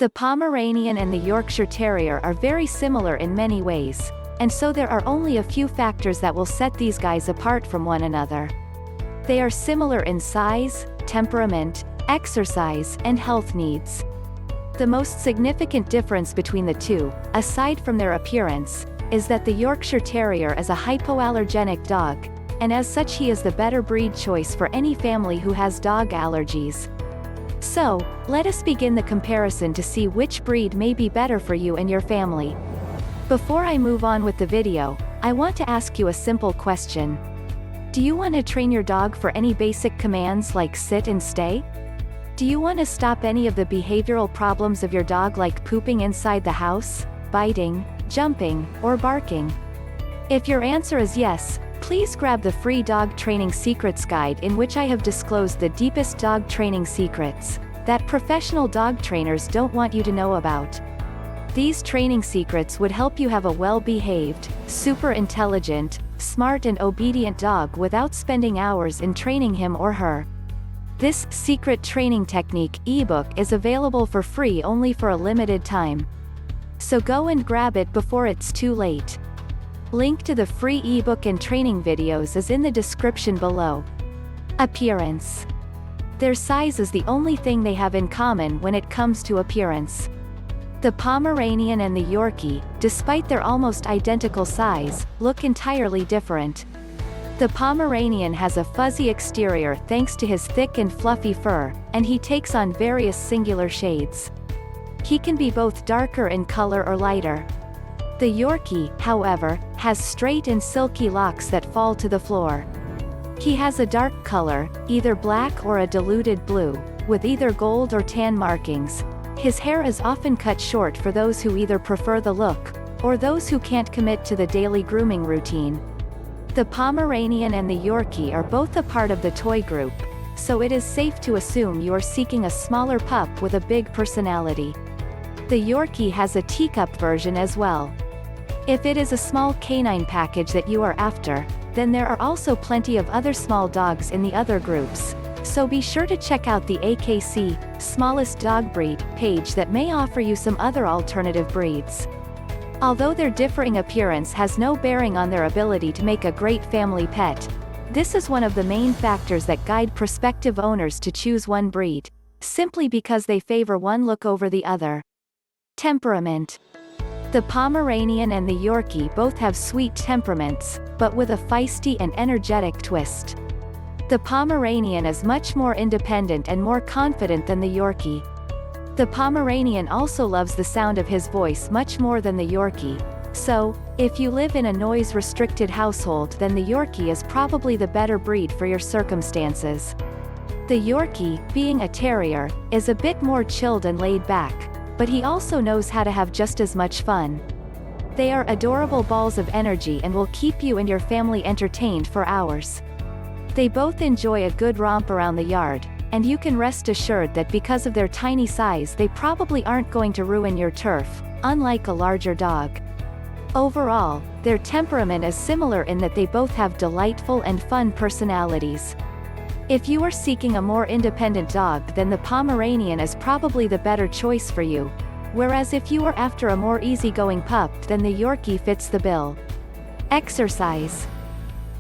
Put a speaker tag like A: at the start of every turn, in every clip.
A: The Pomeranian and the Yorkshire Terrier are very similar in many ways, and so there are only a few factors that will set these guys apart from one another. They are similar in size, temperament, exercise, and health needs. The most significant difference between the two, aside from their appearance, is that the Yorkshire Terrier is a hypoallergenic dog, and as such he is the better breed choice for any family who has dog allergies. So, let us begin the comparison to see which breed may be better for you and your family. Before I move on with the video, I want to ask you a simple question. Do you want to train your dog for any basic commands like sit and stay? Do you want to stop any of the behavioral problems of your dog like pooping inside the house, biting, jumping, or barking? If your answer is yes, please grab the free Dog Training Secrets Guide in which I have disclosed the deepest dog training secrets that professional dog trainers don't want you to know about. These training secrets would help you have a well-behaved, super intelligent, smart and obedient dog without spending hours in training him or her. This secret training technique ebook is available for free only for a limited time. So go and grab it before it's too late. Link to the free ebook and training videos is in the description below. Appearance. Their size is the only thing they have in common when it comes to appearance. The Pomeranian and the Yorkie, despite their almost identical size, look entirely different. The Pomeranian has a fuzzy exterior thanks to his thick and fluffy fur, and he takes on various singular shades. He can be both darker in color or lighter. The Yorkie, however, has straight and silky locks that fall to the floor. He has a dark color, either black or a diluted blue, with either gold or tan markings. His hair is often cut short for those who either prefer the look, or those who can't commit to the daily grooming routine. The Pomeranian and the Yorkie are both a part of the toy group, so it is safe to assume you are seeking a smaller pup with a big personality. The Yorkie has a teacup version as well. If it is a small canine package that you are after, then there are also plenty of other small dogs in the other groups, so be sure to check out the AKC, Smallest Dog Breed, page that may offer you some other alternative breeds. Although their differing appearance has no bearing on their ability to make a great family pet, this is one of the main factors that guide prospective owners to choose one breed, simply because they favor one look over the other. Temperament. The Pomeranian and the Yorkie both have sweet temperaments, but with a feisty and energetic twist. The Pomeranian is much more independent and more confident than the Yorkie. The Pomeranian also loves the sound of his voice much more than the Yorkie, so, if you live in a noise-restricted household then the Yorkie is probably the better breed for your circumstances. The Yorkie, being a terrier, is a bit more chilled and laid back, but he also knows how to have just as much fun. They are adorable balls of energy and will keep you and your family entertained for hours. They both enjoy a good romp around the yard, and you can rest assured that because of their tiny size they probably aren't going to ruin your turf, unlike a larger dog. Overall, their temperament is similar in that they both have delightful and fun personalities. If you are seeking a more independent dog then the Pomeranian is probably the better choice for you, whereas if you are after a more easygoing pup then the Yorkie fits the bill. Exercise.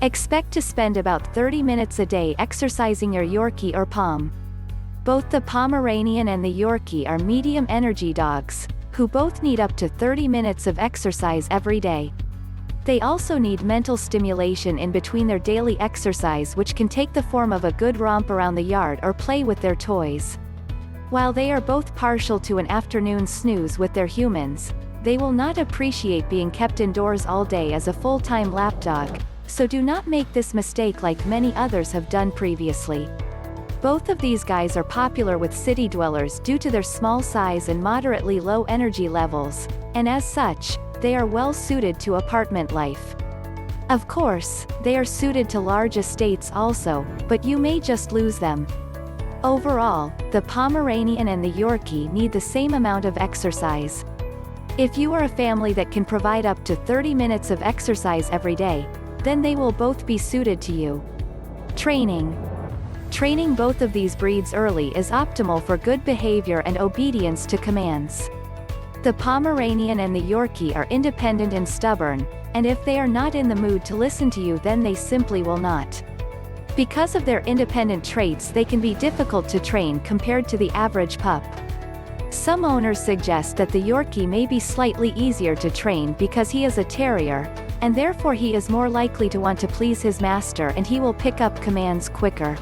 A: Expect to spend about 30 minutes a day exercising your Yorkie or Pom. Both the Pomeranian and the Yorkie are medium energy dogs, who both need up to 30 minutes of exercise every day. They also need mental stimulation in between their daily exercise, which can take the form of a good romp around the yard or play with their toys. While they are both partial to an afternoon snooze with their humans, they will not appreciate being kept indoors all day as a full-time lapdog, so do not make this mistake like many others have done previously. Both of these guys are popular with city dwellers due to their small size and moderately low energy levels, and as such, they are well suited to apartment life. Of course, they are suited to large estates also, but you may just lose them. Overall, the Pomeranian and the Yorkie need the same amount of exercise. If you are a family that can provide up to 30 minutes of exercise every day, then they will both be suited to you. Training. Training both of these breeds early is optimal for good behavior and obedience to commands. The Pomeranian and the Yorkie are independent and stubborn, and if they are not in the mood to listen to you, then they simply will not. Because of their independent traits, they can be difficult to train compared to the average pup. Some owners suggest that the Yorkie may be slightly easier to train because he is a terrier, and therefore he is more likely to want to please his master and he will pick up commands quicker.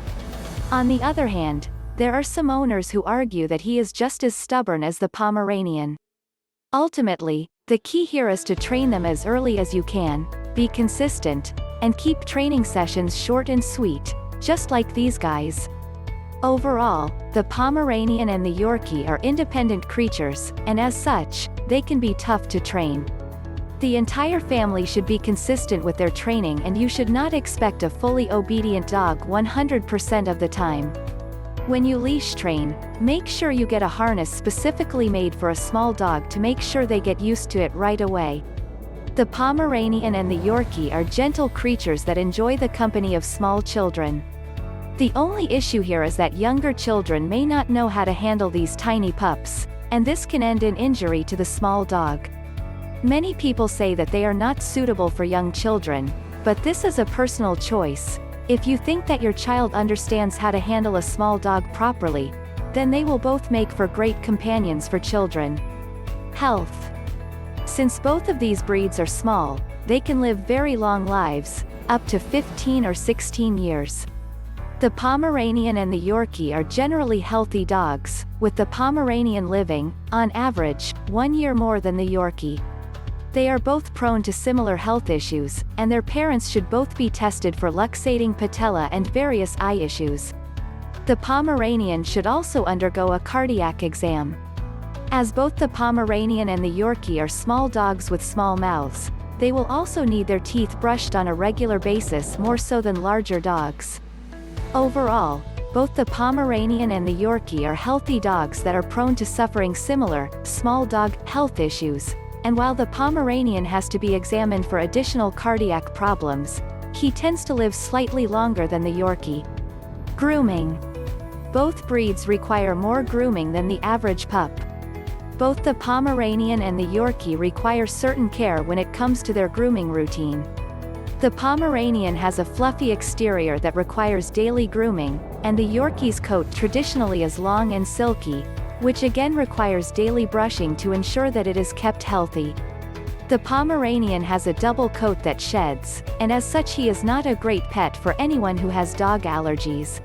A: On the other hand, there are some owners who argue that he is just as stubborn as the Pomeranian. Ultimately, the key here is to train them as early as you can, be consistent, and keep training sessions short and sweet, just like these guys. Overall, the Pomeranian and the Yorkie are independent creatures, and as such, they can be tough to train. The entire family should be consistent with their training, and you should not expect a fully obedient dog 100% of the time. When you leash train, make sure you get a harness specifically made for a small dog to make sure they get used to it right away. The Pomeranian and the Yorkie are gentle creatures that enjoy the company of small children. The only issue here is that younger children may not know how to handle these tiny pups, and this can end in injury to the small dog. Many people say that they are not suitable for young children, but this is a personal choice. If you think that your child understands how to handle a small dog properly, then they will both make for great companions for children. Health. Since both of these breeds are small, they can live very long lives, up to 15 or 16 years. The Pomeranian and the Yorkie are generally healthy dogs, with the Pomeranian living, on average, 1 year more than the Yorkie. They are both prone to similar health issues, and their parents should both be tested for luxating patella and various eye issues. The Pomeranian should also undergo a cardiac exam. As both the Pomeranian and the Yorkie are small dogs with small mouths, they will also need their teeth brushed on a regular basis, more so than larger dogs. Overall, both the Pomeranian and the Yorkie are healthy dogs that are prone to suffering similar, small dog, health issues, and while the Pomeranian has to be examined for additional cardiac problems, he tends to live slightly longer than the Yorkie. Grooming. Both breeds require more grooming than the average pup. Both the Pomeranian and the Yorkie require certain care when it comes to their grooming routine. The Pomeranian has a fluffy exterior that requires daily grooming, and the Yorkie's coat traditionally is long and silky, which again requires daily brushing to ensure that it is kept healthy. The Pomeranian has a double coat that sheds, and as such he is not a great pet for anyone who has dog allergies.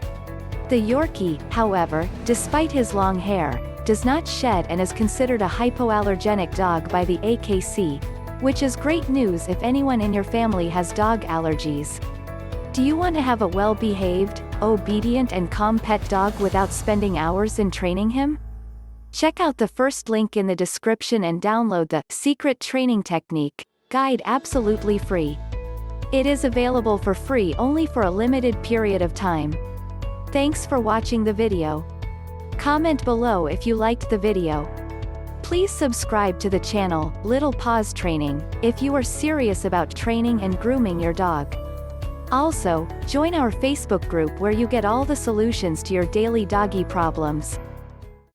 A: The Yorkie, however, despite his long hair, does not shed and is considered a hypoallergenic dog by the AKC, which is great news if anyone in your family has dog allergies. Do you want to have a well-behaved, obedient and calm pet dog without spending hours in training him? Check out the first link in the description and download the Secret Training Technique guide absolutely free. It is available for free only for a limited period of time. Thanks for watching the video. Comment below if you liked the video. Please subscribe to the channel, Little Paws Training, if you are serious about training and grooming your dog. Also, join our Facebook group where you get all the solutions to your daily doggy problems.